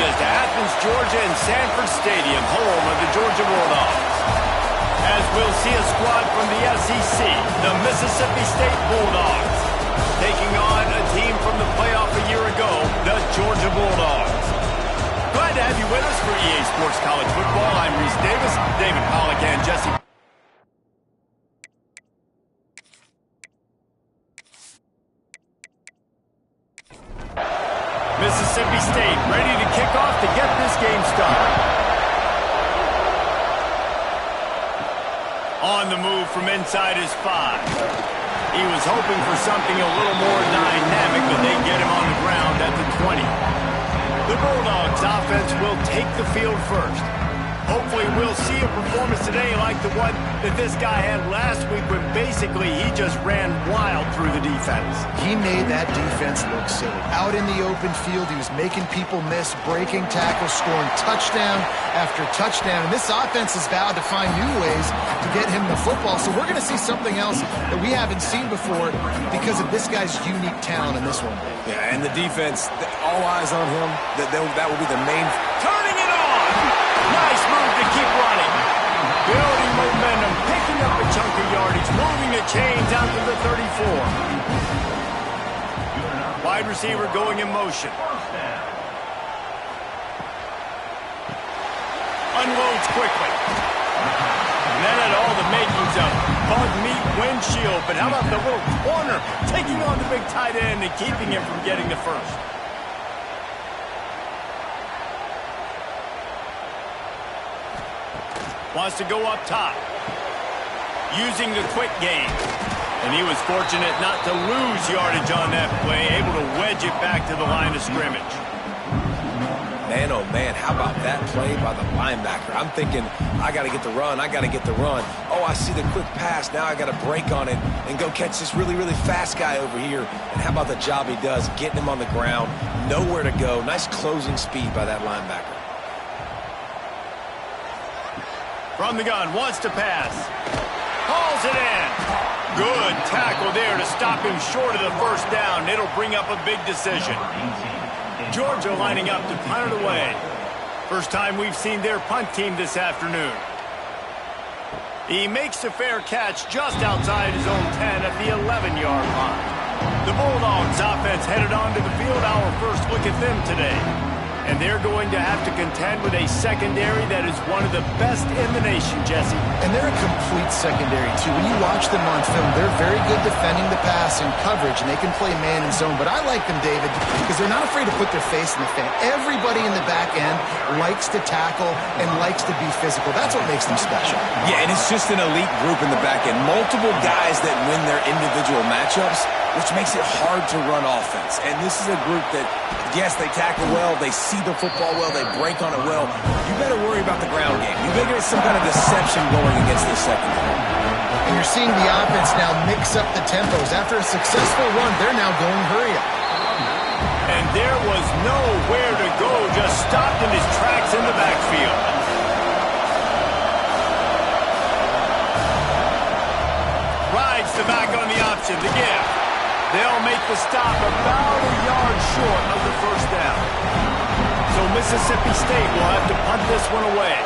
just Athens, Georgia, and Sanford Stadium, home of the Georgia Bulldogs. As we'll see a squad from the SEC, the Mississippi State Bulldogs, taking on a team from the playoff a year ago, the Georgia Bulldogs. Glad to have you with us for EA Sports College Football. I'm Reese Davis, David Pollack, and Jesse. Mississippi State ready to kick off to get this game started. On the move from inside his 5. He was hoping for something a little more dynamic, but they get him on the ground at the 20. The Bulldogs offense will take the field first. Hopefully we'll see a performance today like the one that this guy had last week when basically he just ran wild through the defense. He made that defense look silly. Out in the open field, he was making people miss, breaking tackles, scoring touchdown after touchdown. And this offense has vowed to find new ways to get him the football. So we're going to see something else that we haven't seen before because of this guy's unique talent in this one. Yeah, and the defense, all eyes on him. That will be the main. Turning it on! Nice move to keep running. Building momentum, picking up a chunk of yardage, moving the chains out to the 34. Wide receiver going in motion. Unloads quickly. And that had all the makings of bug meat windshield. But how about the little corner taking on the big tight end and keeping him from getting the first? Wants to go up top. Using the quick game. And he was fortunate not to lose yardage on that play. Able to wedge it back to the line of scrimmage. Man, oh man, how about that play by the linebacker? I'm thinking, I got to get the run, I got to get the run. Oh, I see the quick pass. Now I got to break on it and go catch this really, really fast guy over here. And how about the job he does, getting him on the ground, nowhere to go. Nice closing speed by that linebacker. From the gun, wants to pass. Hauls it in. Good tackle there to stop him short of the first down. It'll bring up a big decision. Georgia lining up to punt it away. First time we've seen their punt team this afternoon. He makes a fair catch just outside his own 10 at the 11-yard line. The Bulldogs offense headed onto the field. Our first look at them today. And they're going to have to contend with a secondary that is one of the best in the nation, Jesse. And they're a complete secondary, too. When you watch them on film, they're very good defending the pass and coverage, and they can play man and zone. But I like them, David, because they're not afraid to put their face in the fan. Everybody in the back end likes to tackle and likes to be physical. That's what makes them special. Yeah, and it's just an elite group in the back end. Multiple guys that win their individual matchups, which makes it hard to run offense. And this is a group that, yes, they tackle well, they see the football well, they break on it well. You better worry about the ground game. You better get some kind of deception going against this secondary. And you're seeing the offense now mix up the tempos. After a successful run, they're now going hurry up. And there was nowhere to go, just stopped in his tracks in the backfield. Rides the back on the option, the give. They'll make the stop about a yard short of the first down. So Mississippi State will have to punt this one away.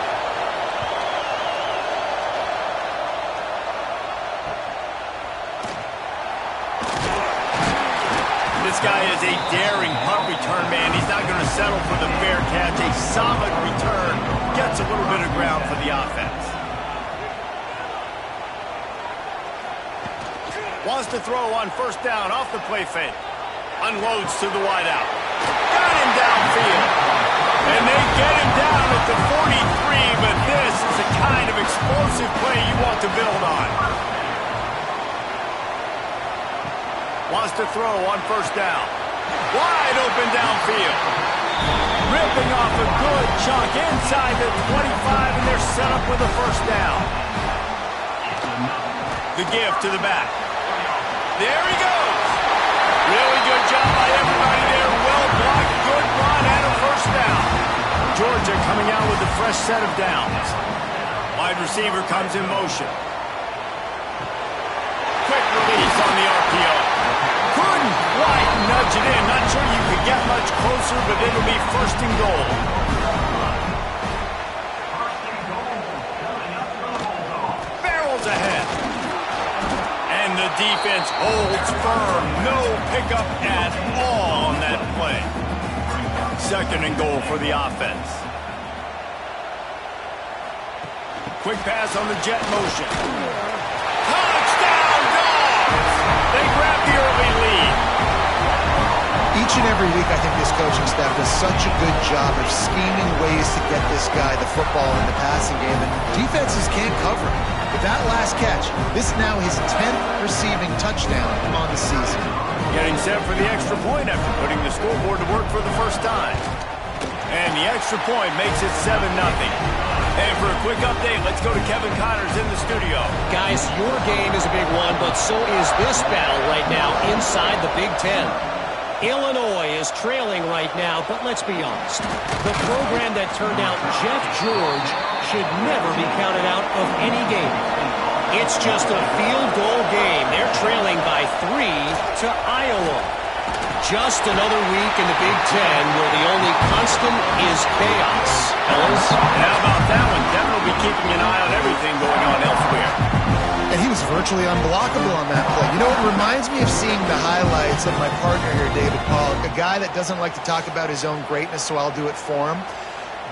This guy is a daring punt return man. He's not going to settle for the fair catch. A solid return. Gets a little bit of ground for the offense. Wants to throw on first down off the play fake. Unloads to the wideout. Got him downfield. And they get him down at the 43, but this is the kind of explosive play you want to build on. Wants to throw on first down. Wide open downfield. Ripping off a good chunk inside the 25, and they're set up with a first down. The give to the back. There he goes. Really good job by everybody there. Well blocked, good run, and a first down. Georgia coming out with a fresh set of downs. Wide receiver comes in motion. Quick release on the RPO. Couldn't quite nudge it in. Not sure you could get much closer, but it'll be first and goal. Barrels ahead. And the defense holds firm. No pickup at all on that play. Second and goal for the offense. Quick pass on the jet motion. Touchdown, Dogs! They grab the early lead. Each and every week, I think this coaching staff does such a good job of scheming ways to get this guy the football in the passing game, and defenses can't cover it. With that last catch, this is now his 10th receiving touchdown on the season. Getting set for the extra point after putting the scoreboard to work for the first time. And the extra point makes it 7-0. And for a quick update, let's go to Kevin Connors in the studio. Guys, your game is a big one, but so is this battle right now inside the Big Ten. Illinois is trailing right now, but let's be honest. The program that turned out Jeff George should never be counted out of any game. It's just a field goal game. They're trailing by 3 to Iowa. Just another week in the Big Ten where the only constant is chaos. Fellas? And how about that one? Devin will be keeping an eye on everything going on elsewhere. And he was virtually unblockable on that play. You know, it reminds me of seeing the highlights of my partner here, David Pollock, a guy that doesn't like to talk about his own greatness, so I'll do it for him.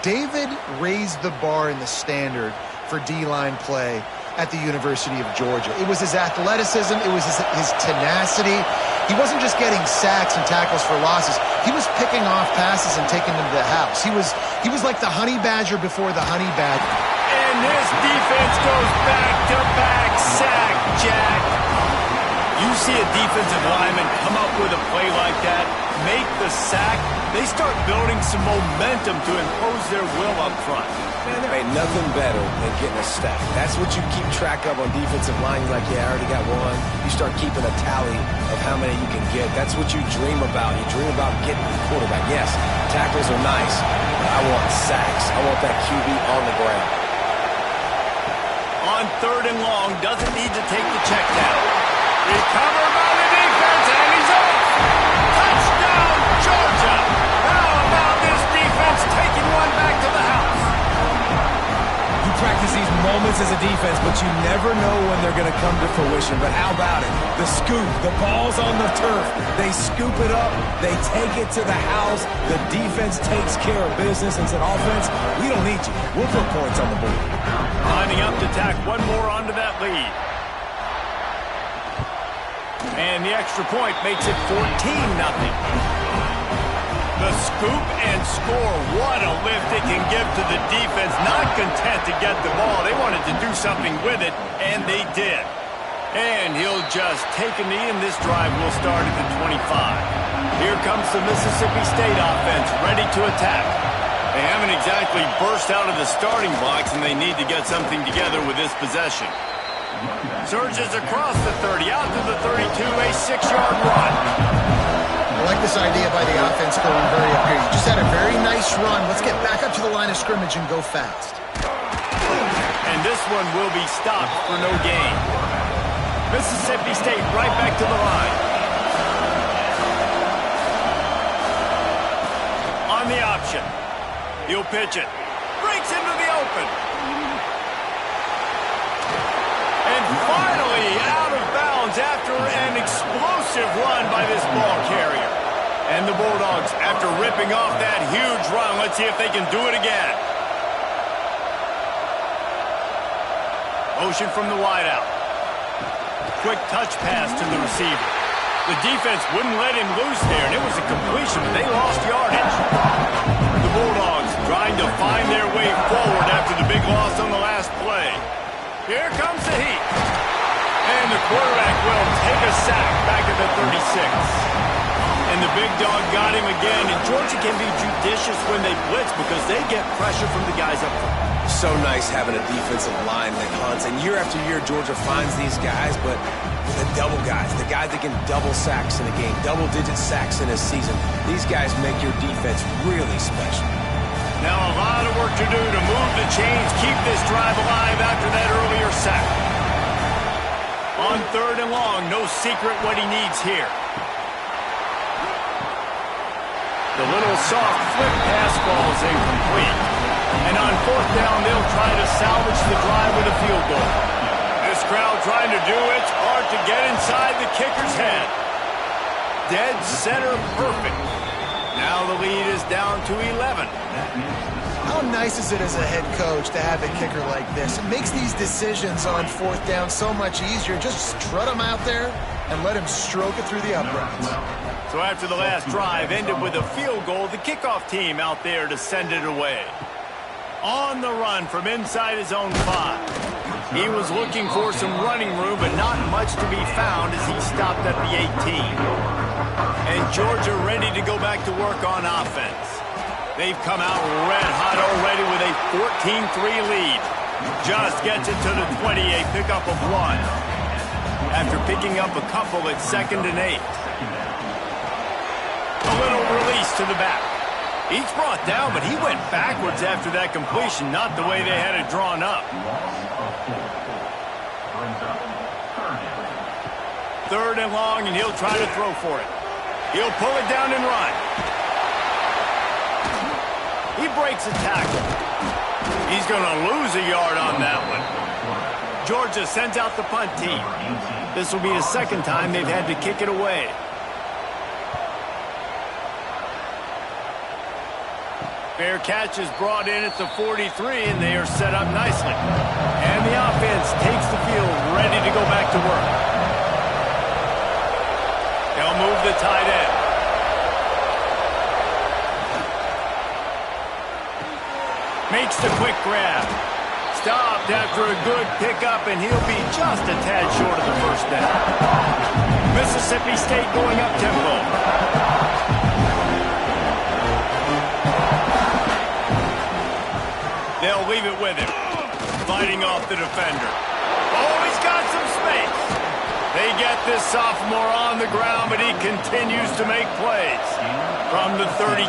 David raised the bar in the standard for D-line play at the University of Georgia. It was his athleticism. It was his tenacity. He wasn't just getting sacks and tackles for losses. He was picking off passes and taking them to the house. He was like the honey badger before the honey badger. And this defense goes back-to-back sack, Jack. You see a defensive lineman come up with a play like that, make the sack, they start building some momentum to impose their will up front. Man, there ain't nothing better than getting a stack. That's what you keep track of on defensive line. You're like, yeah, I already got one. You start keeping a tally of how many you can get. That's what you dream about. You dream about getting the quarterback. Yes, tackles are nice, but I want sacks. I want that QB on the ground. On third and long, doesn't need to take the check down. Recovered by the defense, and he's off. Touchdown, Georgia. How about this defense taking one back to the house? You practice these moments as a defense, but you never know when they're going to come to fruition. But how about it? The scoop, the ball's on the turf. They scoop it up. They take it to the house. The defense takes care of business and said, offense, we don't need you. We'll put points on the board. Lining up to tack one more onto that lead. And the extra point makes it 14-0. The scoop and score. What a lift it can give to the defense. Not content to get the ball. They wanted to do something with it, and they did. And he'll just take a knee, and this drive will start at the 25. Here comes the Mississippi State offense, ready to attack. They haven't exactly burst out of the starting blocks, and they need to get something together with this possession. Surges across the 30, out to the 32, a 6-yard run. I like this idea by the offense going very up here. You just had a very nice run. Let's get back up to the line of scrimmage and go fast. And this one will be stopped for no gain. Mississippi State right back to the line. On the option. He'll pitch it. Breaks into the open. And finally out of bounds after an explosive run by this ball carrier. And the Bulldogs, after ripping off that huge run, let's see if they can do it again. Motion from the wideout. Quick touch pass to the receiver. The defense wouldn't let him loose there, and it was a completion, but they lost yardage. The Bulldogs trying to find their way forward after the big loss on the last play. Here comes the heat. And the quarterback will take a sack back at the 36. And the big dog got him again. And Georgia can be judicious when they blitz because they get pressure from the guys up front. So nice having a defensive line that hunts. And year after year, Georgia finds these guys, but the double guys, the guys that can double sacks in a game, double-digit sacks in a season, these guys make your defense really special. Now a lot of work to do to move the chains, keep this drive alive after that earlier sack. On third and long, no secret what he needs here. The little soft flip pass falls incomplete. And on 4th down, they'll try to salvage the drive with a field goal. This crowd trying to do its part to get inside the kicker's head. Dead center perfect. Now the lead is down to 11. How nice is it as a head coach to have a kicker like this? It makes these decisions on 4th down so much easier. Just strut him out there and let him stroke it through the uprights. So after the last drive ended with a field goal, the kickoff team out there to send it away. On the run from inside his own 5. He was looking for some running room, but not much to be found as he stopped at the 18. And Georgia ready to go back to work on offense. They've come out red hot already with a 14-3 lead. Just gets it to the 20, a pickup of 1. After picking up a couple at 2nd and 8. A little release to the back. He's brought down, but he went backwards after that completion, not the way they had it drawn up. 3rd and long, and he'll try to throw for it. He'll pull it down and run. He breaks a tackle. He's going to lose a yard on that one. Georgia sends out the punt team. This will be the 2nd time they've had to kick it away. Fair catch is brought in at the 43, and they are set up nicely. And the offense takes the field, ready to go back to work. They'll move the tight end. Makes the quick grab. Stopped after a good pickup, and he'll be just a tad short of the 1st down. Mississippi State going up tempo. They'll leave it with him. Fighting off the defender. Oh, he's got some space. They get this sophomore on the ground, but he continues to make plays. From the 33,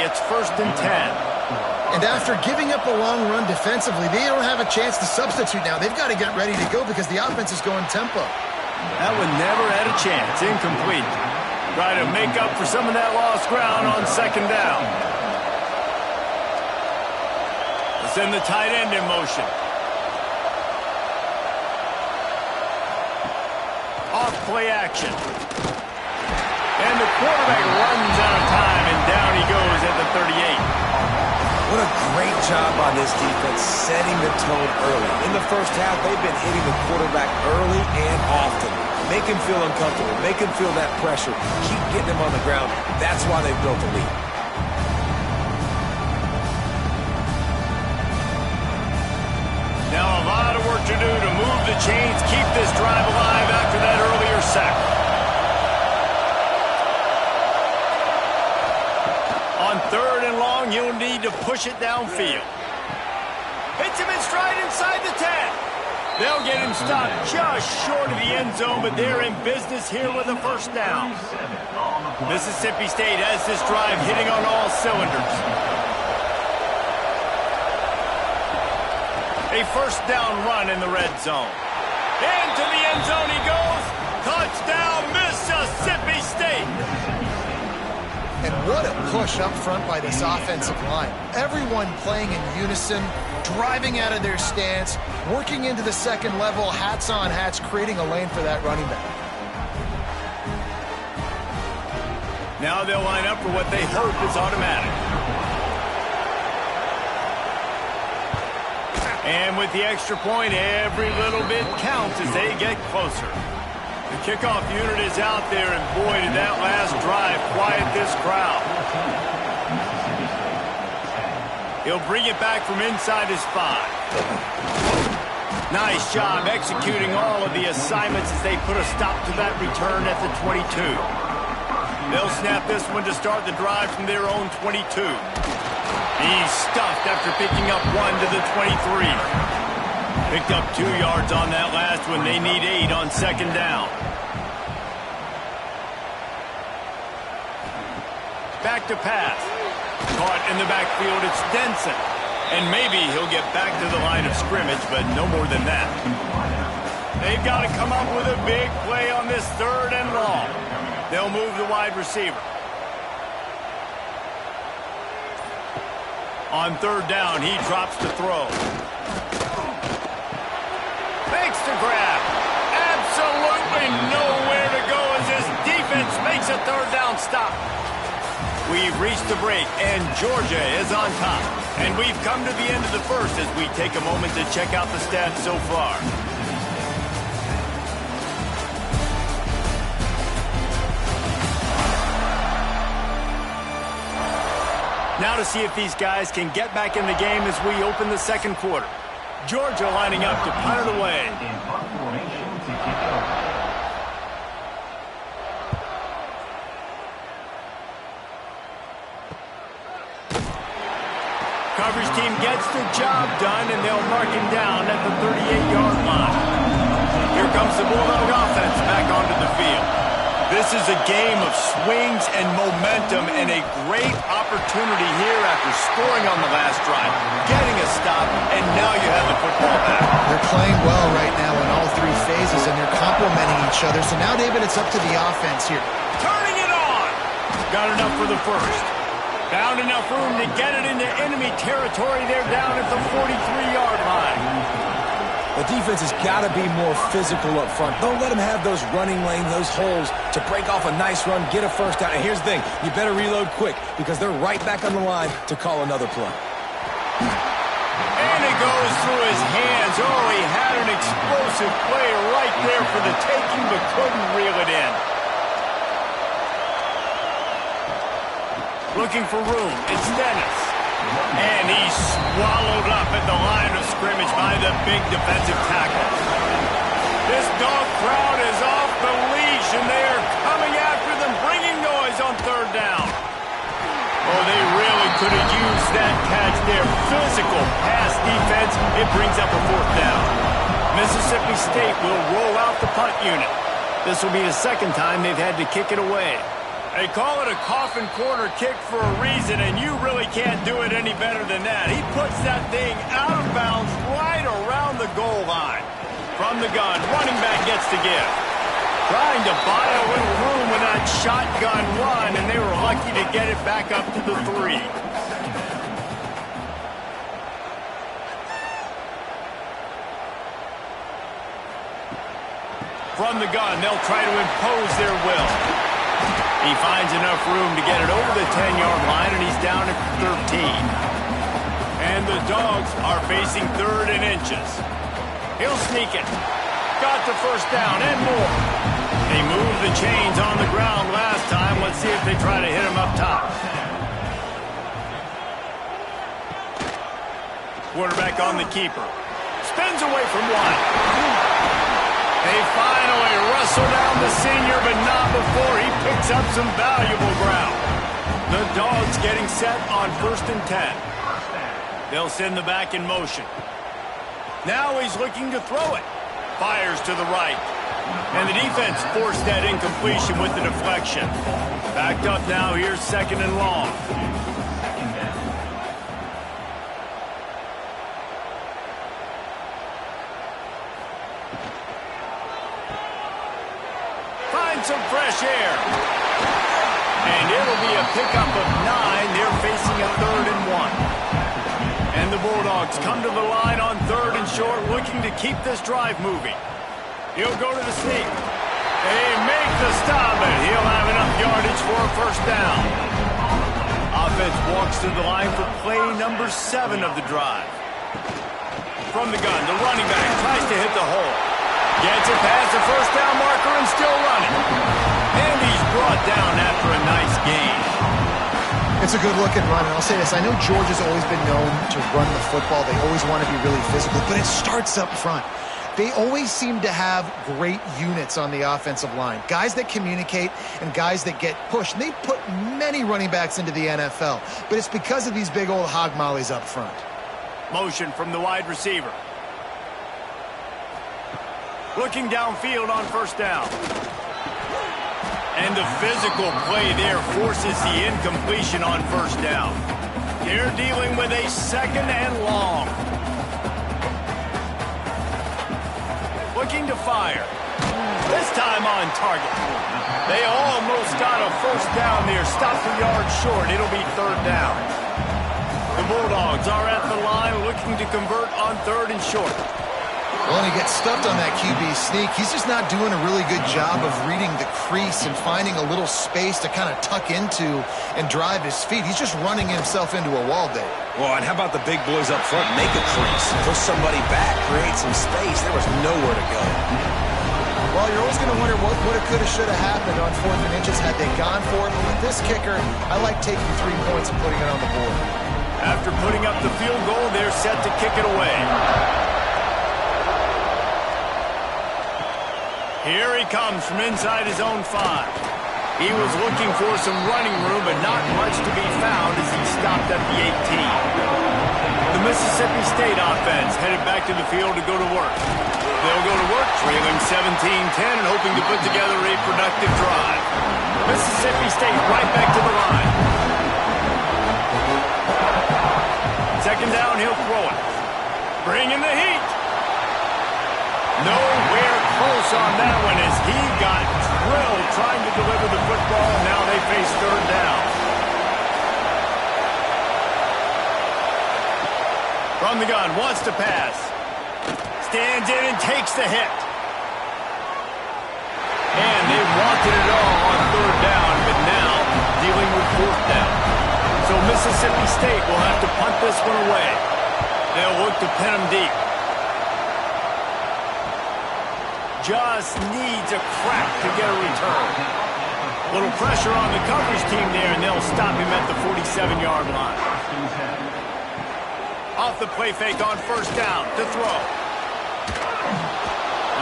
it's 1st and 10. And after giving up a long run defensively, they don't have a chance to substitute now. They've got to get ready to go because the offense is going tempo. That one never had a chance. Incomplete. Try to make up for some of that lost ground on 2nd down. Send the tight end in motion. Off play action. And the quarterback runs out of time, and down he goes at the 38. What a great job by this defense setting the tone early. In the 1st half, they've been hitting the quarterback early and often. Make him feel uncomfortable. Make him feel that pressure. Keep getting him on the ground. That's why they've built the lead. Now a lot of work to do to move the chains, keep this drive alive after that earlier sack. On 3rd and long, he'll need to push it downfield. Hits him in stride inside the 10. They'll get him stopped just short of the end zone, but they're in business here with a 1st down. Mississippi State has this drive hitting on all cylinders. A 1st down run in the red zone. Into the end zone he goes. Touchdown, Mississippi State. And what a push up front by this offensive line. Everyone playing in unison, driving out of their stance, working into the 2nd level, hats on hats, creating a lane for that running back. Now they'll line up for what they hope is automatic. And with the extra point, every little bit counts as they get closer. The kickoff unit is out there, and boy, did that last drive quiet this crowd. He'll bring it back from inside his 5. Nice job executing all of the assignments as they put a stop to that return at the 22. They'll snap this one to start the drive from their own 22. He's stuffed after picking up 1 to the 23. Picked up 2 yards on that last one. They need 8 on 2nd down. Back to pass. Caught in the backfield, it's Denson. And maybe he'll get back to the line of scrimmage, but no more than that. They've got to come up with a big play on this 3rd and long. They'll move the wide receiver. On third down, he drops to throw. Makes the grab. Absolutely nowhere to go as his defense makes a third down stop. We've reached the break, and Georgia is on top. And we've come to the end of the first as we take a moment to check out the stats so far. Now to see if these guys can get back in the game as we open the second quarter. Georgia lining up to punt it away. Coverage team gets the job done, and they'll mark him down at the 38-yard line. Here comes the Bulldog offense back onto the field. This is a game of swings and momentum, and a great opportunity here after scoring on the last drive, getting a stop, and now you have the football back. They're playing well right now in all three phases, and they're complementing each other. So now, David, it's up to the offense here. Turning it on! Got enough for the first. Found enough room to get it into enemy territory. They're down at the 43-yard line. The defense has got to be more physical up front. Don't let them have those running lanes, those holes to break off a nice run, get a first down. And here's the thing, you better reload quick because they're right back on the line to call another play. And it goes through his hands. Oh, he had an explosive play right there for the taking, but couldn't reel it in. Looking for room. It's Dennis. And he's swallowed up at the line of scrimmage by the big defensive tackle. This dog crowd is off the leash, and they are coming after them, bringing noise on third down. Oh, they really could have used that catch there. Physical pass defense. It brings up a fourth down. Mississippi State will roll out the punt unit. This will be the second time they've had to kick it away. They call it a coffin corner kick for a reason, and you really can't do it any better than that. He puts that thing out of bounds right around the goal line. From the gun, running back gets to give. Trying to buy a little room with that shotgun run, and they were lucky to get it back up to the 3. From the gun, they'll try to impose their will. He finds enough room to get it over the 10-yard line, and he's down at 13. And the Dogs are facing third and inches. He'll sneak it. Got the first down and more. They moved the chains on the ground last time. Let's see if they try to hit him up top. Quarterback on the keeper. Spins away from one. They finally wrestle down the senior, but not before he picks up some valuable ground. The Dogs getting set on 1st and 10. They'll send the back in motion. Now he's looking to throw it. Fires to the right. And the defense forced that incompletion with the deflection. Backed up now, here's 2nd and long. Some fresh air. And it'll be a pickup of 9. They're facing a 3rd and 1. And the Bulldogs come to the line on 3rd and short, looking to keep this drive moving. He'll go to the sneak. They make the stop, and he'll have enough yardage for a first down. Offense walks to the line for play number 7 of the drive. From the gun, the running back tries to hit the hole. Gets it past the first down marker and still running. And he's brought down after a nice gain. It's a good-looking run, and I'll say this. I know Georgia's always been known to run the football. They always want to be really physical, but it starts up front. They always seem to have great units on the offensive line. Guys that communicate and guys that get pushed. And they've put many running backs into the NFL, but it's because of these big old hog mollies up front. Motion from the wide receiver. Looking downfield on first down. And the physical play there forces the incompletion on first down. They're dealing with a 2nd and long. Looking to fire. This time on target. They almost got a first down there. Stopped a yard short. It'll be 3rd down. The Bulldogs are at the line looking to convert on 3rd and short. Well, and he gets stuffed on that QB sneak. He's just not doing a really good job of reading the crease and finding a little space to kind of tuck into and drive his feet. He's just running himself into a wall, Dave. Well, and how about the big boys up front? Make a crease. Push somebody back. Create some space. There was nowhere to go. Well, you're always going to wonder what would have, could have, should have happened on 4th and inches had they gone for it. But with this kicker, I like taking 3 points and putting it on the board. After putting up the field goal, they're set to kick it away. Here he comes from inside his own 5. He was looking for some running room, but not much to be found as he stopped at the 18. The Mississippi State offense headed back to the field to go to work. They'll go to work trailing 17-10 and hoping to put together a productive drive. Mississippi State right back to the line. 2nd down, he'll throw it. Bringing the heat. Nowhere close on that one as he got drilled trying to deliver the football. Now they face 3rd down. From the gun, wants to pass. Stands in and takes the hit. And they wanted it all on 3rd down, but now dealing with 4th down. So Mississippi State will have to punt this one away. They'll look to pin him deep. Just needs a crack to get a return. Little pressure on the coverage team there, and they'll stop him at the 47-yard line. Off the play fake on 1st down to throw.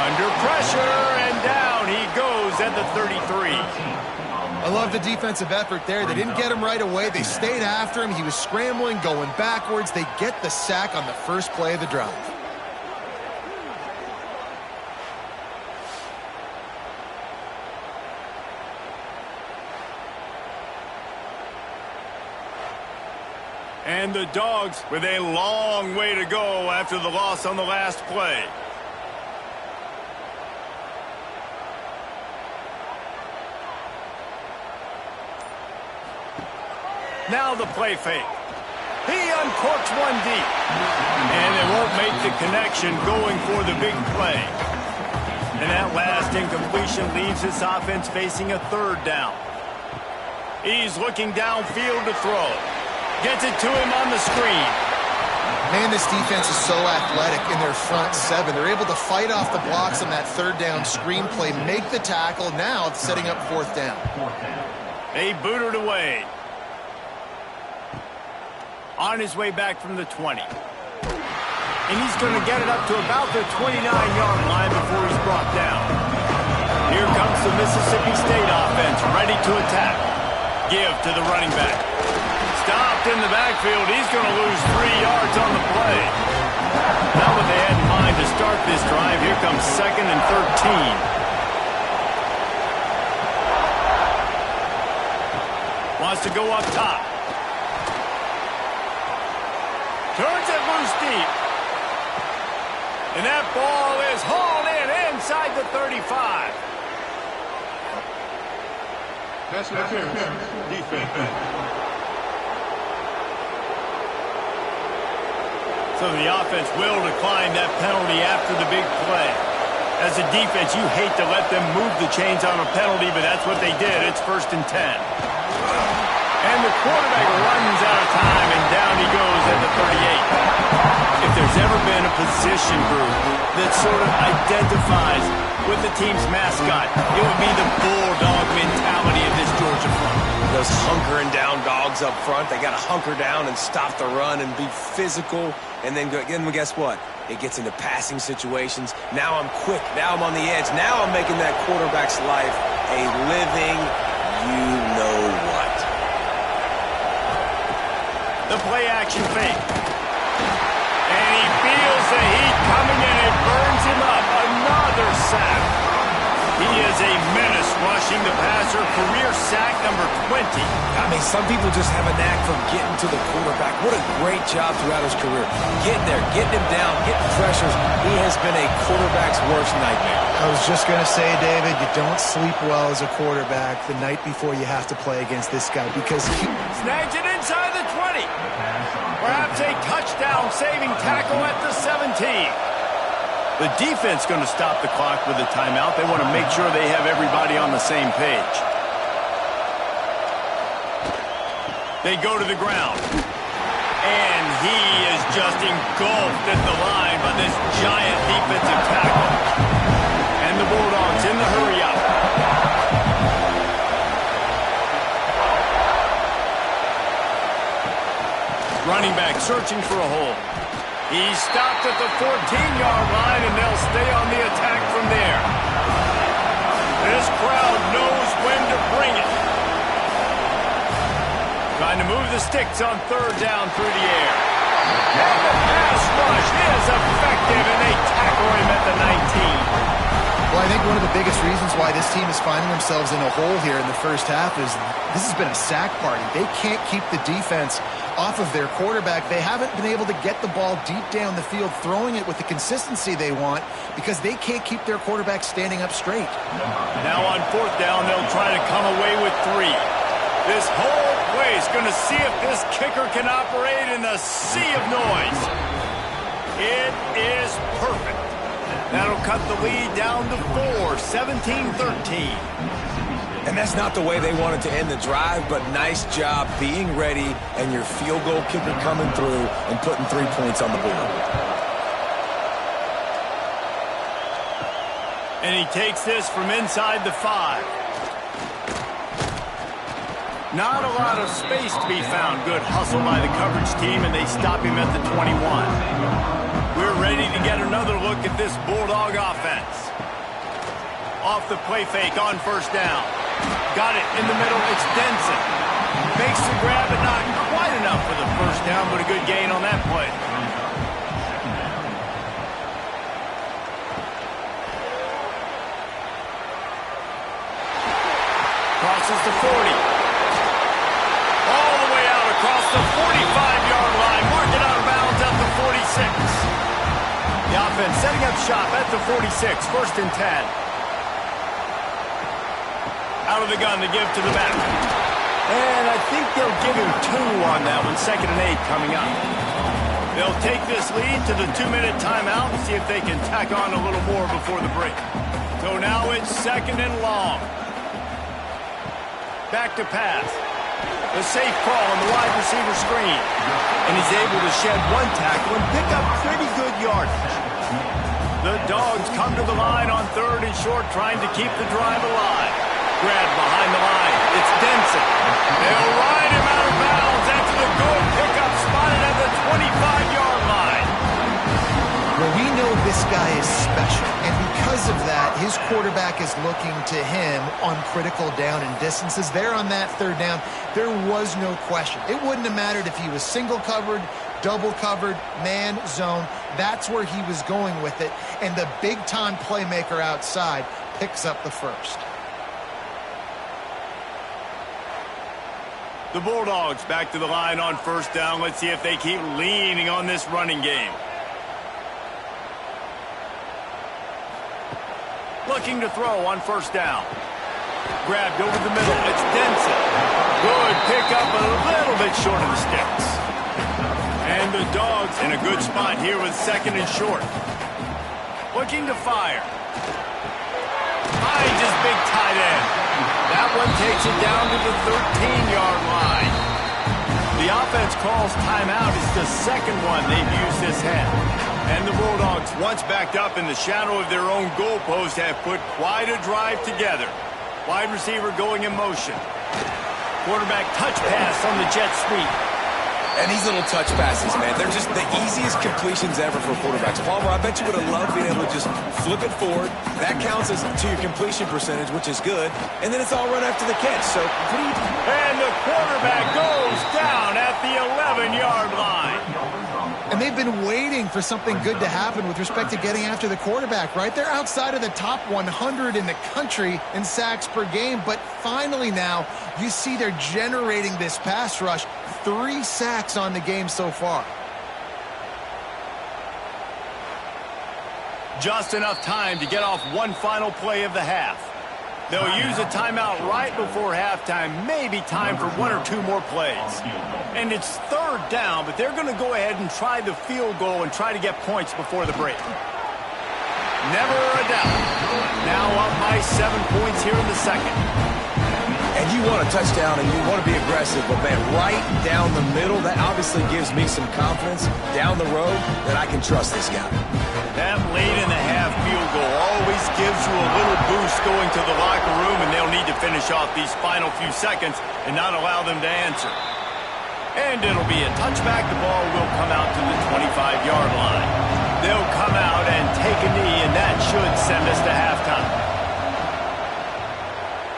Under pressure, and down he goes at the 33. I love the defensive effort there. They didn't get him right away. They stayed after him. He was scrambling, going backwards. They get the sack on the first play of the drive. And the Dogs with a long way to go after the loss on the last play. Now the play fake. He uncorks one deep. And it won't make the connection going for the big play. And that last incompletion leaves his offense facing a 3rd down. He's looking downfield to throw. Gets it to him on the screen. Man, this defense is so athletic in their front 7. They're able to fight off the blocks on that 3rd down screen play, make the tackle. Now it's setting up 4th down. They boot it away. On his way back from the 20. And he's going to get it up to about the 29-yard line before he's brought down. Here comes the Mississippi State offense, ready to attack. Give to the running back. Stopped in the backfield. He's going to lose 3 yards on the play. Not what they had in mind to start this drive. Here comes 2nd and 13. Wants to go up top. Turns it loose deep. And that ball is hauled in inside the 35. That's defense. So the offense will decline that penalty after the big play. As a defense, you hate to let them move the chains on a penalty, but that's what they did. It's 1st and 10. And the quarterback runs out of time, and down he goes at the 38. If there's ever been a position group that sort of identifies with the team's mascot, it would be the bulldog mentality of this Georgia front. Those hunkering down dogs up front, they got to hunker down and stop the run and be physical. And then guess what? It gets into passing situations. Now I'm quick. Now I'm on the edge. Now I'm making that quarterback's life a living you-know-what. The play-action fake. And he feels the heat coming in. It burns him up. Another sack. He is a menace rushing the passer. Career sack number 20. I mean, some people just have a knack for getting to the quarterback. What a great job throughout his career. Getting there, getting him down, getting pressures. He has been a quarterback's worst nightmare. I was just going to say, David, you don't sleep well as a quarterback the night before you have to play against this guy because he snags it inside the 20. Perhaps a touchdown-saving tackle at the 17. The defense going to stop the clock with a timeout. They want to make sure they have everybody on the same page. They go to the ground. And he is just engulfed at the line by this giant defensive tackle. And the Bulldogs in the hurry-up. Running back searching for a hole. He's stopped at the 14-yard line, and they'll stay on the attack from there. This crowd knows when to bring it. Trying to move the sticks on third down through the air. And the pass rush is effective, and they tackle him at the 19. Well, I think one of the biggest reasons why this team is finding themselves in a hole here in the first half is this has been a sack party. They can't keep the defense off of their quarterback. They haven't been able to get the ball deep down the field, throwing it with the consistency they want because they can't keep their quarterback standing up straight. Now on fourth down, they'll try to come away with 3. This whole place going to see if this kicker can operate in the sea of noise. It is perfect. That'll cut the lead down to 4, 17-13. And that's not the way they wanted to end the drive, but nice job being ready and your field goal kicker coming through and putting 3 points on the board. And he takes this from inside the 5. Not a lot of space to be found. Good hustle by the coverage team, and they stop him at the 21. We're ready to get another look at this Bulldog offense. Off the play fake on first down. Got it in the middle. It's Denson. Makes the grab, but not quite enough for the first down, but a good gain on that play. Crosses the 40. All the way out across the 45-yard line. Mark it out of bounds at the 46. The offense setting up shop at the 46. First and 10. Out of the gun to give to the back. And I think they'll give him 2 on that one. 2nd and 8 coming up. They'll take this lead to the 2-minute timeout and see if they can tack on a little more before the break. So now it's 2nd and long. Back to pass. The safe call on the wide receiver screen. And he's able to shed 1 tackle and pick up pretty good yardage. The Dogs come to the line on 3rd and short, trying to keep the drive alive. Grab behind the line. It's Denson. They'll ride him out of bounds after the good pickup spotted at the 25-yard line. Well, we know this guy is special, and because of that, his quarterback is looking to him on critical down and distances. There on that 3rd down, there was no question. It wouldn't have mattered if he was single covered, double covered, man, zone. That's where he was going with it, and the big-time playmaker outside picks up the first. The Bulldogs back to the line on first down. Let's see if they keep leaning on this running game. Looking to throw on first down. Grabbed over the middle. It's Denson. Good pickup, a little bit short of the sticks. And the Dogs in a good spot here with 2nd and short. Looking to fire. Finds his big tight end. That one takes it down to the 13-yard line. The offense calls timeout. It's the 2nd one they've used this half. And the Bulldogs, once backed up in the shadow of their own goalpost, have put quite a drive together. Wide receiver going in motion. Quarterback touch pass on the jet sweep. And these little touch passes, man, they're just the easiest completions ever for quarterbacks. Palmer, I bet you would have loved being able to just flip it forward. That counts as to your completion percentage, which is good. And then it's all run after the catch. So, and the quarterback goes down at the 11-yard line. And they've been waiting for something good to happen with respect to getting after the quarterback, right? They're outside of the top 100 in the country in sacks per game, but finally now you see they're generating this pass rush. 3 sacks on the game so far. Just enough time to get off one final play of the half. They'll use a timeout right before halftime, maybe time for 1 or 2 more plays. And it's 3rd down, but they're going to go ahead and try the field goal and try to get points before the break. Never a doubt. Now up by 7 points here in the second. And you want a touchdown and you want to be aggressive, but, man, right down the middle, that obviously gives me some confidence down the road that I can trust this guy. That late-in-the-half field goal always gives you a little boost going to the locker room, and they'll need to finish off these final few seconds and not allow them to answer. And it'll be a touchback. The ball will come out to the 25-yard line. They'll come out and take a knee, and that should send us to halftime.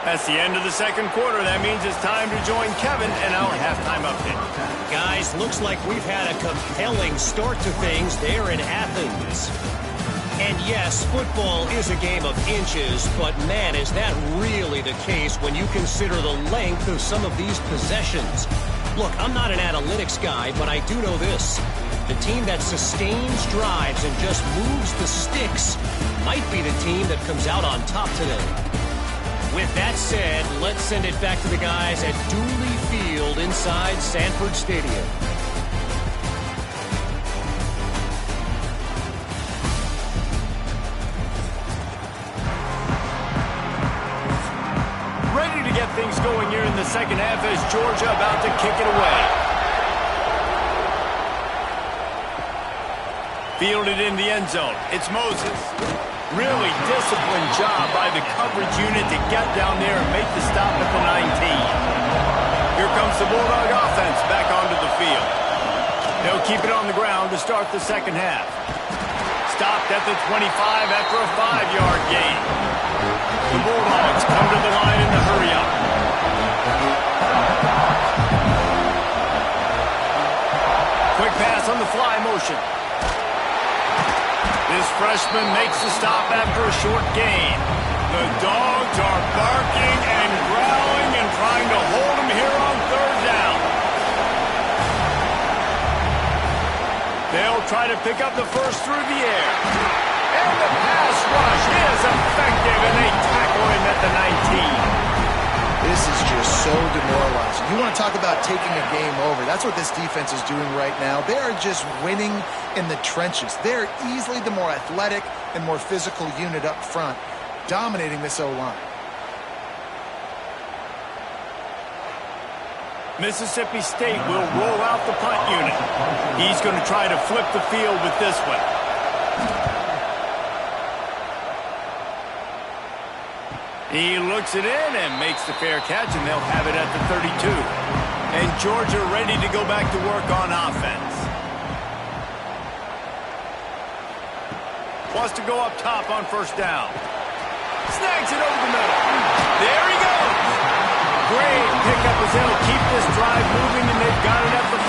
That's the end of the second quarter. That means it's time to join Kevin and our halftime update. Guys, looks like we've had a compelling start to things there in Athens. And yes, football is a game of inches, but man, is that really the case when you consider the length of some of these possessions. Look, I'm not an analytics guy, but I do know this. The team that sustains drives and just moves the sticks might be the team that comes out on top today. With that said, let's send it back to the guys at Dooley Field inside Sanford Stadium. Ready to get things going here in the second half as Georgia about to kick it away. Fielded in the end zone. It's Moses. Really disciplined job by the coverage unit to get down there and make the stop at the 19. Here comes the Bulldog offense back onto the field. They'll keep it on the ground to start the second half. Stopped at the 25 after a 5-yard gain. The Bulldogs come to the line in the hurry-up. Quick pass on the fly motion. This freshman makes the stop after a short gain. The Dogs are barking and growling and trying to hold him here on 3rd down. They'll try to pick up the first through the air. And the pass rush is effective, and they tackle him at the 19. This is just so demoralizing. You want to talk about taking a game over. That's what this defense is doing right now. They are just winning in the trenches. They're easily the more athletic and more physical unit up front, dominating this O-line. Mississippi State will roll out the punt unit. He's going to try to flip the field with this one. He looks it in and makes the fair catch, and they'll have it at the 32. And Georgia ready to go back to work on offense. Wants to go up top on 1st down. Snags it over the middle. There he goes. Great pickup as they'll keep this drive moving, and they've got it at the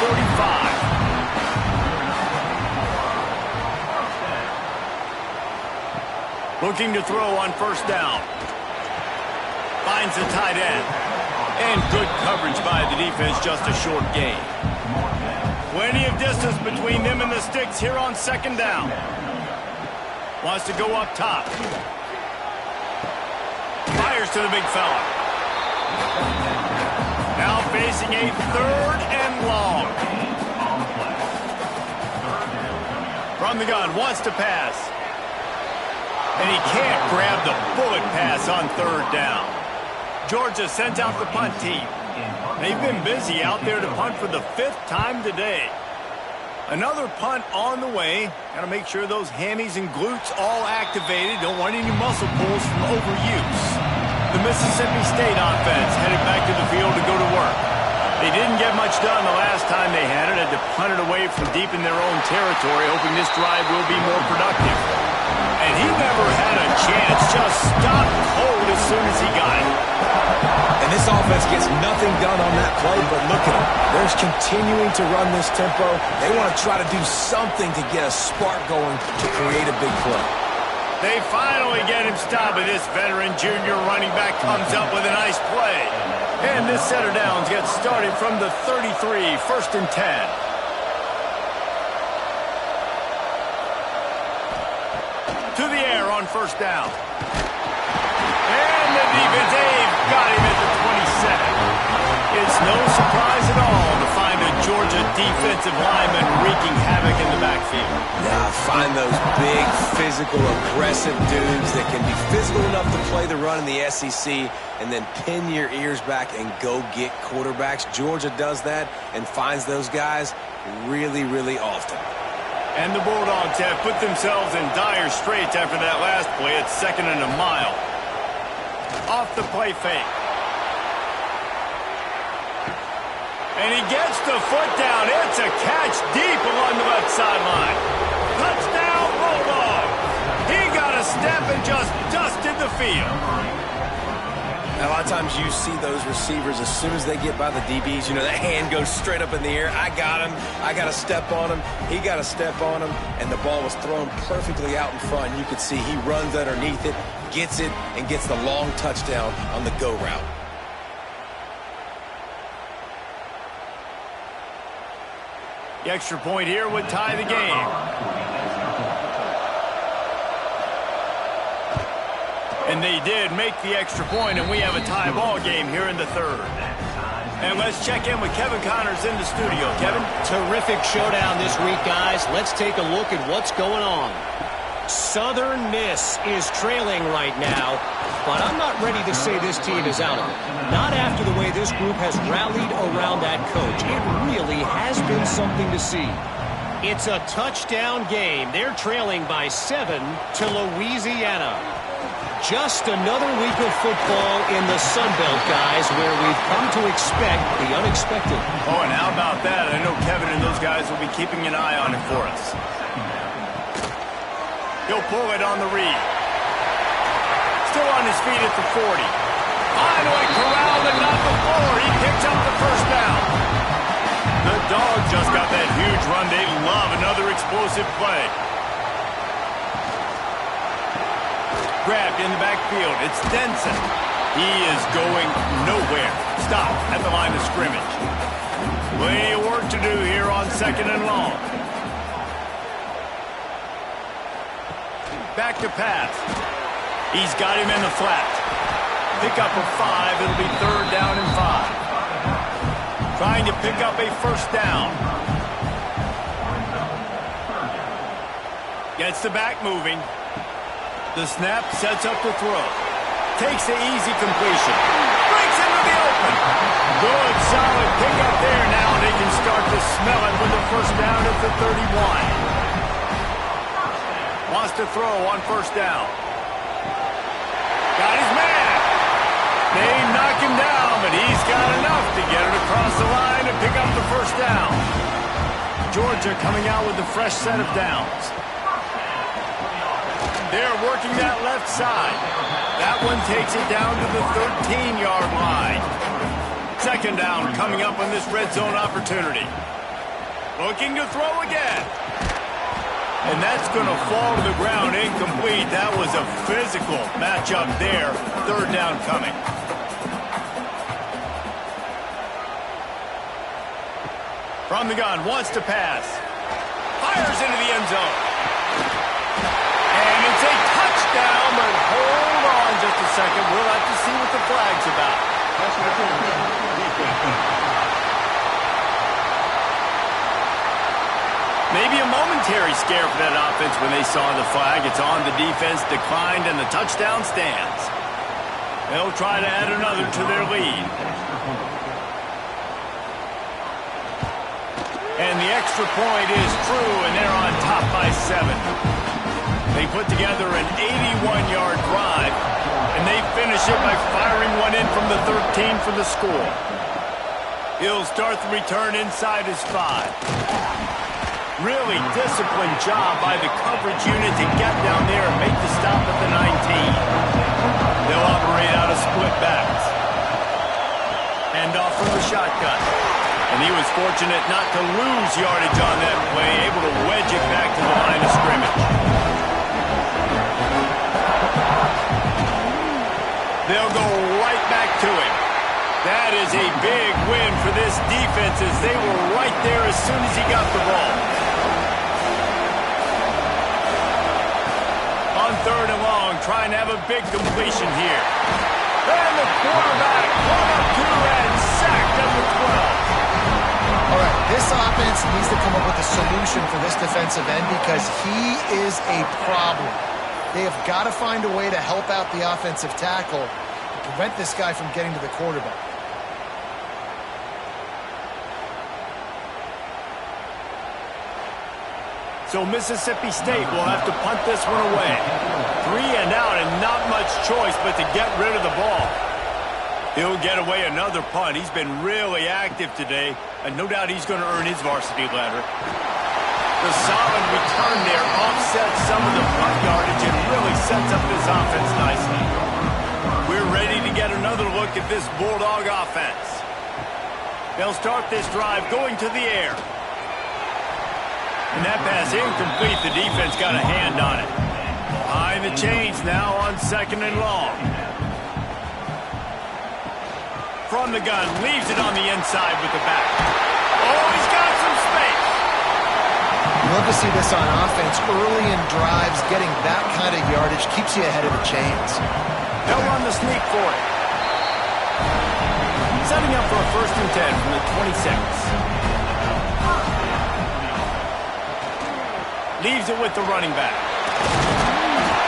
45. Looking to throw on 1st down. Finds the tight end. And good coverage by the defense, just a short gain. Plenty of distance between them and the sticks here on 2nd down. Wants to go up top. Fires to the big fella. Now facing a 3rd and long. From the gun, wants to pass. And he can't grab the bullet pass on 3rd down. Georgia sends out the punt team. They've been busy out there to punt for the 5th time today. Another punt on the way. Got to make sure those hammies and glutes all activated. Don't want any muscle pulls from overuse. The Mississippi State offense headed back to the field to go to work. They didn't get much done the last time they had it. Had to punt it away from deep in their own territory, hoping this drive will be more productive. And he never had a chance. Just stopped cold as soon as he got it. And this offense gets nothing done on that play, but look at them. They're continuing to run this tempo. They want to try to do something to get a spark going to create a big play. They finally get him stopped, but this veteran junior running back comes up with a nice play. And this set of downs gets started from the 33, 1st and 10. To the air on 1st down. And the defense. They've got him at the 27. It's no surprise at all to find a Georgia defensive lineman wreaking havoc in the backfield. Now, find those big, physical, aggressive dudes that can be physical enough to play the run in the SEC and then pin your ears back and go get quarterbacks. Georgia does that and finds those guys really, really often. And the Bulldogs have put themselves in dire straits after that last play. It's 2nd and a mile. Off the play fake. And he gets the foot down. It's a catch deep along the left sideline. Touchdown, Bulldogs. He got a step and just dusted the field. Now, a lot of times you see those receivers, as soon as they get by the DBs, you know, that hand goes straight up in the air. I got him. I got to step on him. He got to step on him. And the ball was thrown perfectly out in front. You could see he runs underneath it, gets it, and gets the long touchdown on the go route. The extra point here would tie the game. And they did make the extra point, and we have a tie ball game here in the 3rd. And let's check in with Kevin Connors in the studio. Kevin? Terrific showdown this week, guys. Let's take a look at what's going on. Southern Miss is trailing right now, but I'm not ready to say this team is out of it. Not after the way this group has rallied around that coach. It really has been something to see. It's a touchdown game. They're trailing by 7 to Louisiana. Just another week of football in the Sun Belt, guys, where we've come to expect the unexpected. Oh, and how about that? I know Kevin and those guys will be keeping an eye on it for us. He'll pull it on the read. Still on his feet at the 40. Finally corralled and not before. He picks up the first down. The Dogs just got that huge run. They love another explosive play. Grabbed in the backfield. It's Denson. He is going nowhere. Stop at the line of scrimmage. Plenty of work to do here on 2nd and long. Back to pass. He's got him in the flat. Pick up a 5. It'll be 3rd down and 5. Trying to pick up a first down. Gets the back moving. The snap sets up the throw. Takes the easy completion. Breaks into the open. Good, solid pickup there now. They can start to smell it with the first down at the 31. Wants to throw on first down. Got his man. They knock him down, but he's got enough to get it across the line and pick up the first down. Georgia coming out with a fresh set of downs. They're working that left side. That one takes it down to the 13-yard line. 2nd down coming up on this red zone opportunity. Looking to throw again. And that's going to fall to the ground incomplete. That was a physical matchup there. 3rd down coming. From the gun, wants to pass. Fires into the end zone. And it's a touchdown, but hold on just a second. We'll have to see what the flag's about. Maybe a momentary scare for that offense when they saw the flag. It's on, the defense declined, and the touchdown stands. They'll try to add another to their lead. And the extra point is true, and they're on top by 7. They put together an 81-yard drive, and they finish it by firing one in from the 13 for the score. He'll start the return inside his 5. Really disciplined job by the coverage unit to get down there and make the stop at the 19. They'll operate out of split backs. Hand off from the shotgun. And he was fortunate not to lose yardage on that play, able to wedge it back to the line of scrimmage. They'll go right back to him. That is a big win for this defense as they were right there as soon as he got the ball. On 3rd and long, trying to have a big completion here. And the quarterback brought up 2 and sacked at the 12. All right, this offense needs to come up with a solution for this defensive end because he is a problem. They have got to find a way to help out the offensive tackle to prevent this guy from getting to the quarterback. So Mississippi State will have to punt this one away. 3 and out and not much choice but to get rid of the ball. He'll get away another punt. He's been really active today, and no doubt he's going to earn his varsity letter. The solid return there offsets some of the punt yardage and really sets up this offense nicely. We're ready to get another look at this Bulldog offense. They'll start this drive going to the air. And that pass incomplete. The defense got a hand on it. Behind the chains now on 2nd and long. From the gun, leaves it on the inside with the back. Oh, he's got some space. You love to see this on offense. Early in drives, getting that kind of yardage keeps you ahead of the chains. They'll run the sneak for it. Setting up for a 1st and 10 from the 26. Leaves it with the running back.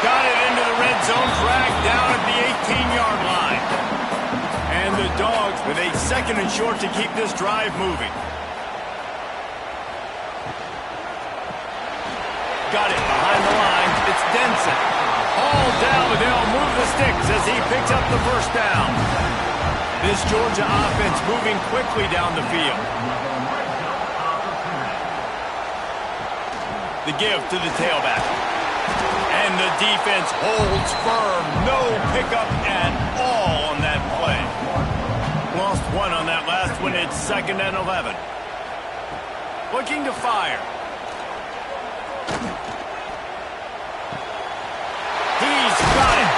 Got it into the red zone, dragged down at the 18-yard line. And the Dogs with a 2nd and short to keep this drive moving. Got it behind the line. It's Denson. All down, but they'll move the sticks as he picks up the 1st down. This Georgia offense moving quickly down the field. The give to the tailback. And the defense holds firm. No pickup at all on that play. Lost 1 on that last one. It's 2nd and 11. Looking to fire. He's got it.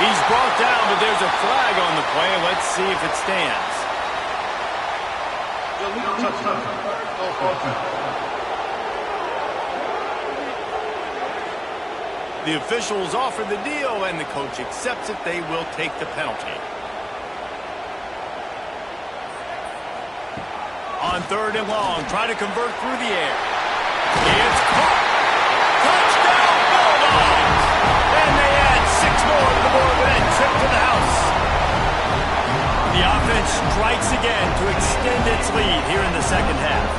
He's brought down, but there's a flag on the play. Let's see if it stands. The officials offer the deal, and the coach accepts it. They will take the penalty. On 3rd and long, try to convert through the air. It's caught. Touchdown, Bulldogs! And they add 6 more to the board with that trip to the house. The offense strikes again to extend its lead here in the 2nd half.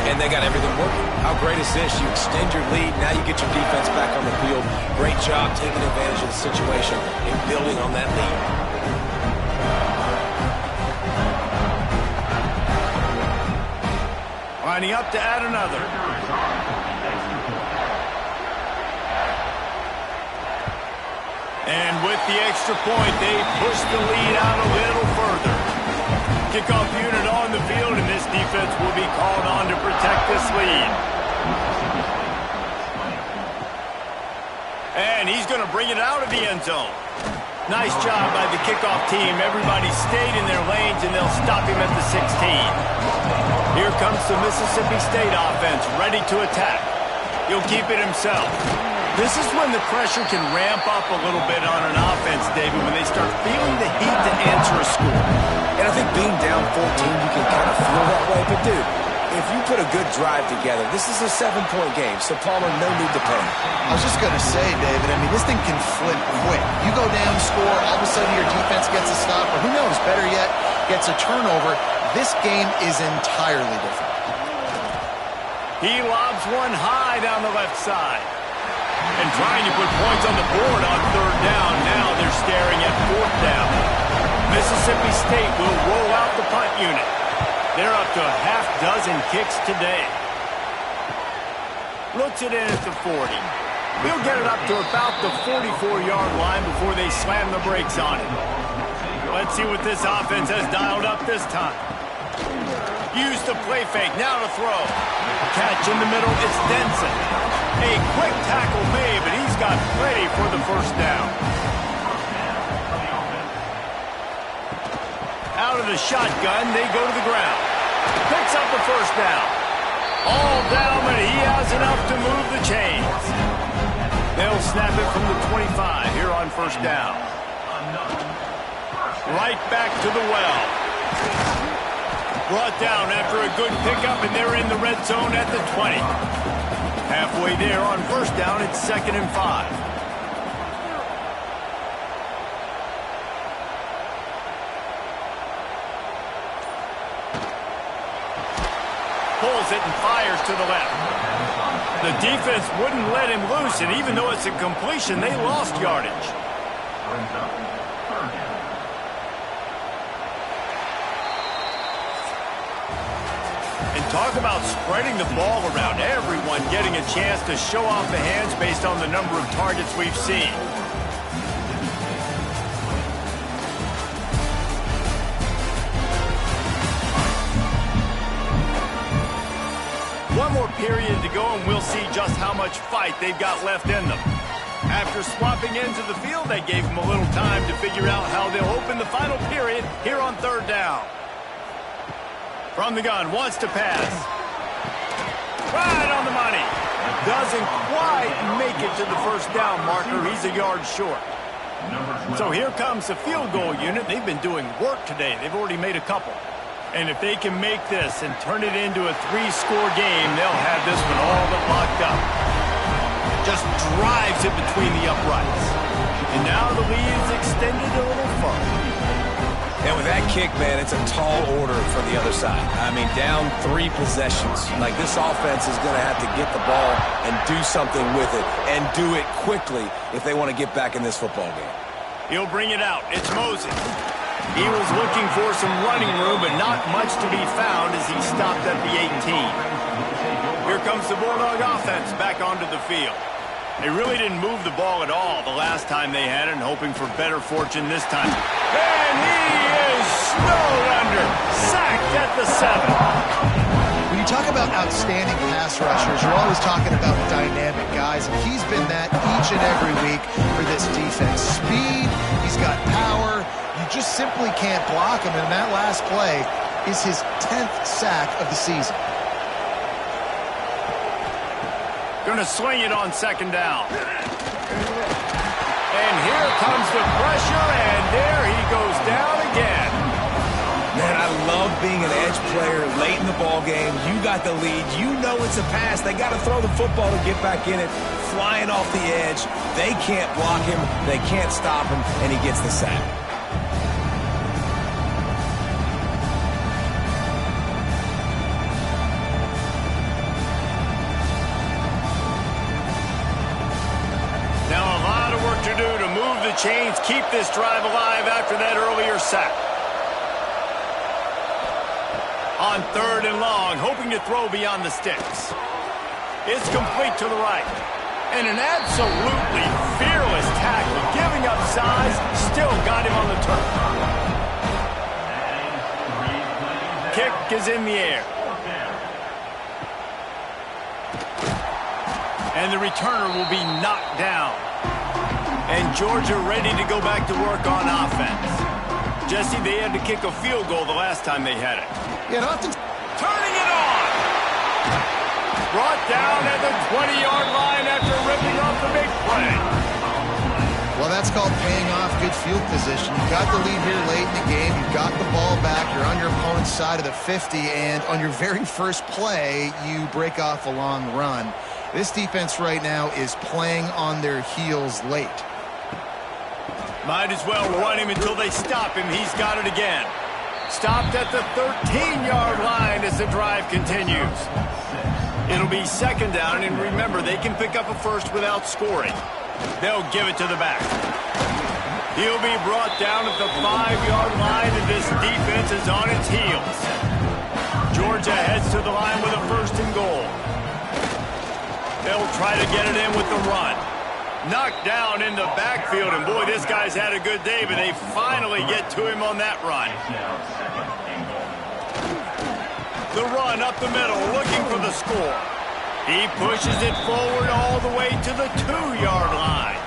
And they got everything working. How great is this? You extend your lead, now you get your defense back on the field. Great job taking advantage of the situation and building on that lead. Lining up to add another. And with the extra point, they push the lead out a little further. Kickoff unit on the field, and this defense will be called on to protect this lead. And he's going to bring it out of the end zone. Nice job by the kickoff team. Everybody stayed in their lanes, and they'll stop him at the 16. Here comes the Mississippi State offense, ready to attack. He'll keep it himself. This is when the pressure can ramp up a little bit on an offense, David, when they start feeling the heat to answer a score. And I think being down 14, you can kind of feel that way. But, dude, if you put a good drive together, this is a 7-point game, so Palmer, no need to panic. I was just going to say, David, I mean, this thing can flip quick. You go down, score, all of a sudden your defense gets a stop, or who knows, better yet, gets a turnover. This game is entirely different. He lobs one high down the left side. And trying to put points on the board on 3rd down. Now they're staring at 4th down. Mississippi State will roll out the punt unit. They're up to a half dozen kicks today. Looks it in at the 40. He'll get it up to about the 44-yard line before they slam the brakes on it. Let's see what this offense has dialed up this time. Use the play fake, now to throw. Catch in the middle, it's Denson. A quick tackle made, but he's got plenty for the 1st down. Out of the shotgun, they go to the ground. Picks up the 1st down. All down, but he has enough to move the chains. They'll snap it from the 25 here on 1st down. Right back to the well. Brought down after a good pickup, and they're in the red zone at the 20. Halfway there on first down, it's 2nd and 5. Pulls it and fires to the left. The defense wouldn't let him loose, and even though it's a completion, they lost yardage. And talk about spreading the ball around. Everyone getting a chance to show off the hands based on the number of targets we've seen. One more period to go, and we'll see just how much fight they've got left in them. After swapping ends of the field, they gave them a little time to figure out how they'll open the final period here on 3rd down. From the gun, wants to pass. Right on the money. Doesn't quite make it to the first down marker. He's a yard short. So here comes the field goal unit. They've been doing work today. They've already made a couple. And if they can make this and turn it into a 3-score game, they'll have this one all but locked up. Just drives it between the uprights. And now the lead is extended a little further. And with that kick, man, it's a tall order for the other side. I mean, down 3 possessions. Like, this offense is going to have to get the ball and do something with it, and do it quickly if they want to get back in this football game. He'll bring it out. It's Moses. He was looking for some running room, but not much to be found as he stopped at the 18. Here comes the Bulldog offense back onto the field. They really didn't move the ball at all the last time they had it, and hoping for better fortune this time. And he is snowed under, sacked at the 7. When you talk about outstanding pass rushers, you're always talking about dynamic guys, and he's been that each and every week for this defense. Speed, he's got power, you just simply can't block him, and that last play is his 10th sack of the season. Going to swing it on 2nd down. And here comes the pressure, and there he goes down again. Man, I love being an edge player late in the ball game. You got the lead. You know it's a pass. They got to throw the football to get back in it. Flying off the edge. They can't block him. They can't stop him, and he gets the sack. Chains keep this drive alive after that earlier sack. On 3rd and long, hoping to throw beyond the sticks. It's complete to the right. And an absolutely fearless tackle, giving up size, still got him on the turf. Kick is in the air. And the returner will be knocked down. And Georgia ready to go back to work on offense. Jesse, they had to kick a field goal the last time they had it. Yeah, often turning it on. Brought down at the 20-yard line after ripping off the big play. Well, that's called paying off good field position. You got the lead here late in the game. You got the ball back. You're on your opponent's side of the 50, and on your very first play, you break off a long run. This defense right now is playing on their heels late. Might as well run him until they stop him. He's got it again. Stopped at the 13-yard line as the drive continues. It'll be 2nd down, and remember, they can pick up a first without scoring. They'll give it to the back. He'll be brought down at the 5-yard line, and this defense is on its heels. Georgia heads to the line with a 1st and goal. They'll try to get it in with the run. Knocked down in the backfield, and boy, this guy's had a good day, but they finally get to him on that run. The run up the middle, looking for the score. He pushes it forward all the way to the 2-yard line.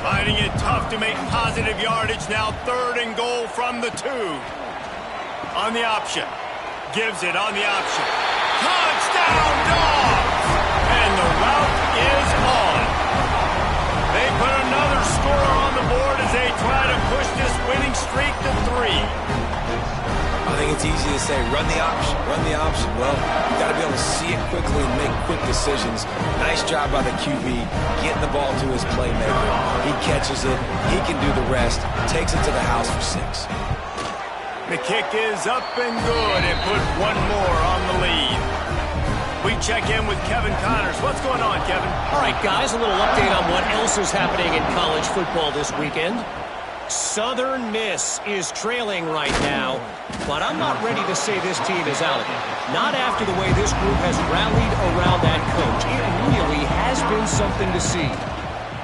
Finding it tough to make positive yardage, now 3rd and goal from the 2. On the option. Gives it on the option. Touchdown, Dogs! And the route is on. They put another score on the board as they try to push this winning streak streak to 3. I think it's easy to say, run the option, run the option. Well, you got to be able to see it quickly and make quick decisions. Nice job by the QB, getting the ball to his playmaker. He catches it, he can do the rest, takes it to the house for 6. The kick is up and good and put one more on the lead. We check in with Kevin Connors. What's going on, Kevin? All right, guys, a little update on what else is happening in college football this weekend. Southern Miss is trailing right now, but I'm not ready to say this team is out of it. Not after the way this group has rallied around that coach. It really has been something to see.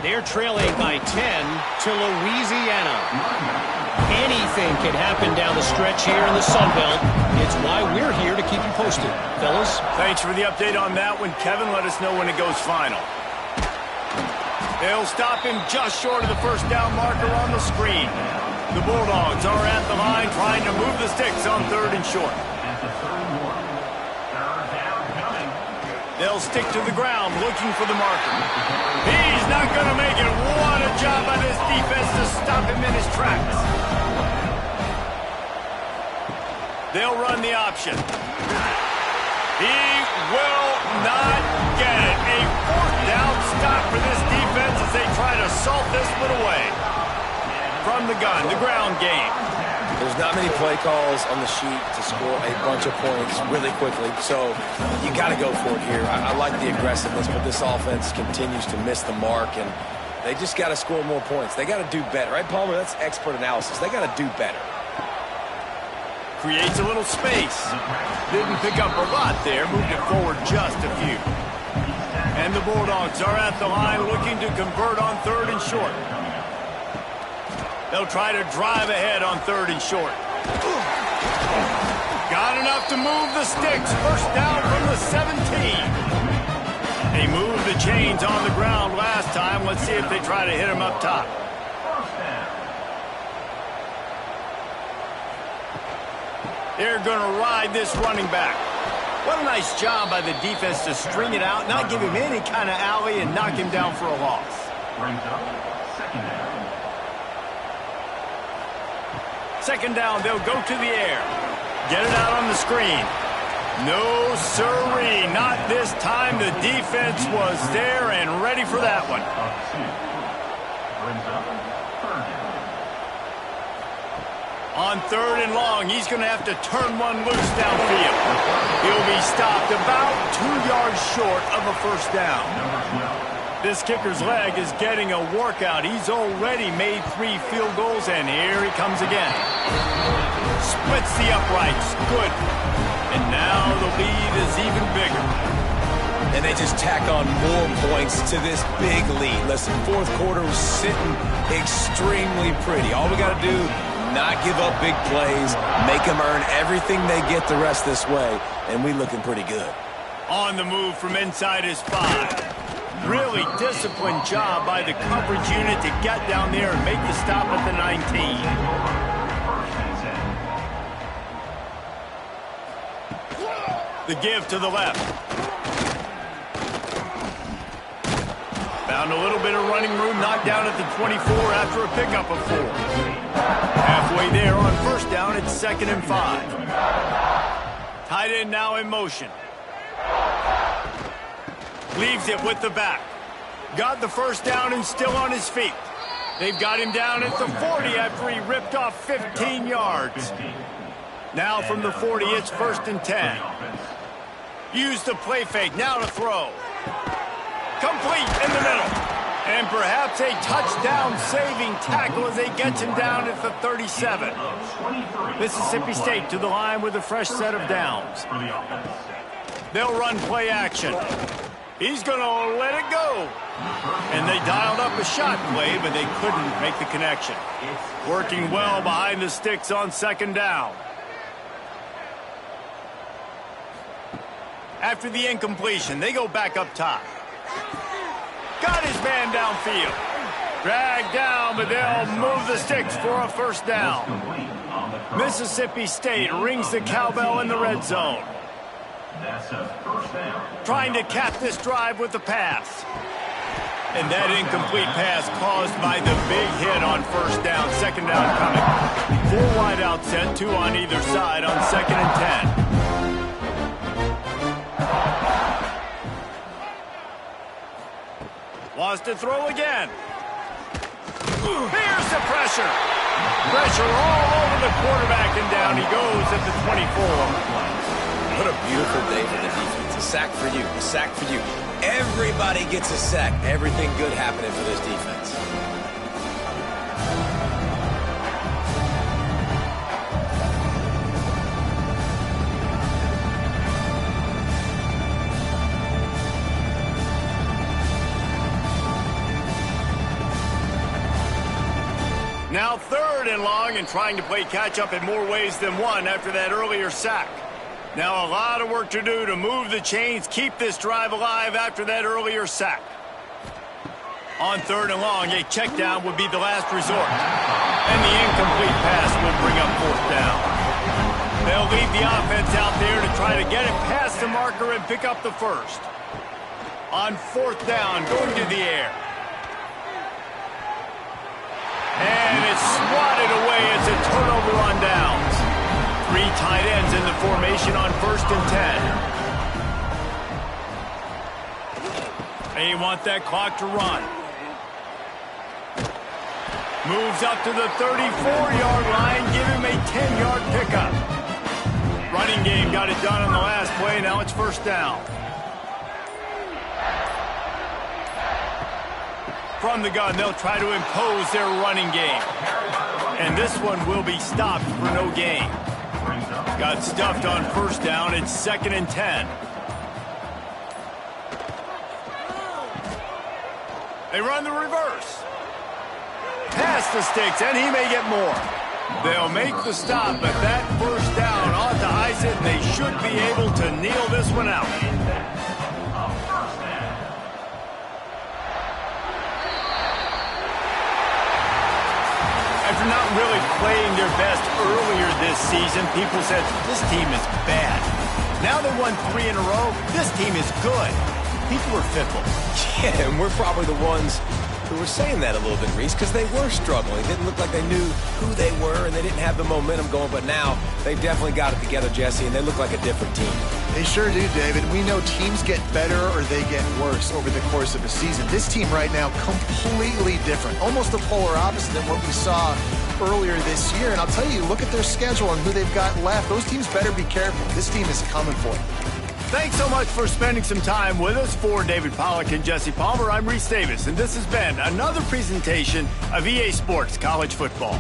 They're trailing by 10 to Louisiana. Anything can happen down the stretch here in the Sun Belt. It's why we're here to keep you posted. Fellas? Thanks for the update on that one, Kevin. Let us know when it goes final. They'll stop him just short of the first down marker on the screen. The Bulldogs are at the line trying to move the sticks on 3rd and short. They'll stick to the ground looking for the marker. He's not going to make it. What a job by this defense to stop him in his tracks. They'll run the option. He will not get it. A 4th down stop for this defense as they try to salt this one away. From the gun, the ground game. There's not many play calls on the sheet to score a bunch of points really quickly, so you got to go for it here. I like the aggressiveness, but this offense continues to miss the mark, and they just got to score more points. They got to do better, right, Palmer? That's expert analysis. They got to do better. Creates a little space. Didn't pick up a lot there. Moved it forward just a few. And the Bulldogs are at the line looking to convert on 3rd and short. They'll try to drive ahead on 3rd and short. Got enough to move the sticks. First down from the 17. They moved the chains on the ground last time. Let's see if they try to hit him up top. They're going to ride this running back. What a nice job by the defense to string it out, not give him any kind of alley, and knock him down for a loss. Second down, they'll go to the air. Get it out on the screen. No sirree, not this time. The defense was there and ready for that one. On 3rd and long, he's going to have to turn one loose downfield. He'll be stopped about 2 yards short of a first down. This kicker's leg is getting a workout. He's already made 3 field goals, and here he comes again. Splits the uprights. Good. And now the lead is even bigger. And they just tack on more points to this big lead. Listen, 4th quarter was sitting extremely pretty. All we got to do, not give up big plays, make them earn everything they get the rest this way, and we looking pretty good. On the move from inside his 5. Really disciplined job by the coverage unit to get down there and make the stop at the 19. The give to the left. Found a little bit of running room, knocked down at the 24 after a pickup of 4. Halfway there on first down, it's 2nd and 5. Tight end now in motion. Leaves it with the back. Got the first down and still on his feet. They've got him down at the 40 after he ripped off 15 yards. Now from the 40, it's 1st and 10. Use the play fake, now to throw. Complete in the middle. And perhaps a touchdown-saving tackle as they get him down at the 37. Mississippi State to the line with a fresh set of downs. They'll run play action. He's going to let it go. And they dialed up a shot play, but they couldn't make the connection. Working well behind the sticks on 2nd down. After the incompletion, they go back up top. Got his man downfield. Dragged down, but they'll move the sticks for a first down. Mississippi State rings the cowbell in the red zone. Trying to cap this drive with the pass. And that incomplete pass caused by the big hit on first down. 2nd down coming. 4 wide out set, 2 on either side on 2nd and 10. Wants to throw again. Here's the pressure. Pressure all over the quarterback, and down he goes at the 24. What a beautiful day for the defense. A sack for you, a sack for you. Everybody gets a sack. Everything good happening for this defense. Now 3rd and long, and trying to play catch-up in more ways than one after that earlier sack. Now a lot of work to do to move the chains, keep this drive alive after that earlier sack. On 3rd and long, a check down would be the last resort. And the incomplete pass will bring up 4th down. They'll leave the offense out there to try to get it past the marker and pick up the 1st. On 4th down, going to the air. And it's swatted away. It's a turnover on downs. 3 tight ends in the formation on 1st and 10. They want that clock to run. Moves up to the 34-yard line. Give him a 10-yard pickup. Running game got it done on the last play. Now it's 1st down. From the gun, they'll try to impose their running game. And this one will be stopped for no gain. Got stuffed on 1st down. It's 2nd and 10. They run the reverse. Past the sticks, and he may get more. They'll make the stop, but that 1st down ought to ice it. They should be able to kneel this one out. After not really playing their best earlier this season, people said, this team is bad. Now they won 3 in a row. This team is good. People are fickle. Yeah, and we're probably the ones who were saying that a little bit, Reese, because they were struggling. It didn't look like they knew who they were, and they didn't have the momentum going. But now they've definitely got it together, Jesse, and they look like a different team. They sure do, David. We know teams get better or they get worse over the course of a season. This team right now, completely different. Almost the polar opposite than what we saw earlier this year. And I'll tell you, look at their schedule and who they've got left. Those teams better be careful. This team is coming for them. Thanks so much for spending some time with us. For David Pollack and Jesse Palmer, I'm Reese Davis, and this has been another presentation of EA Sports College Football.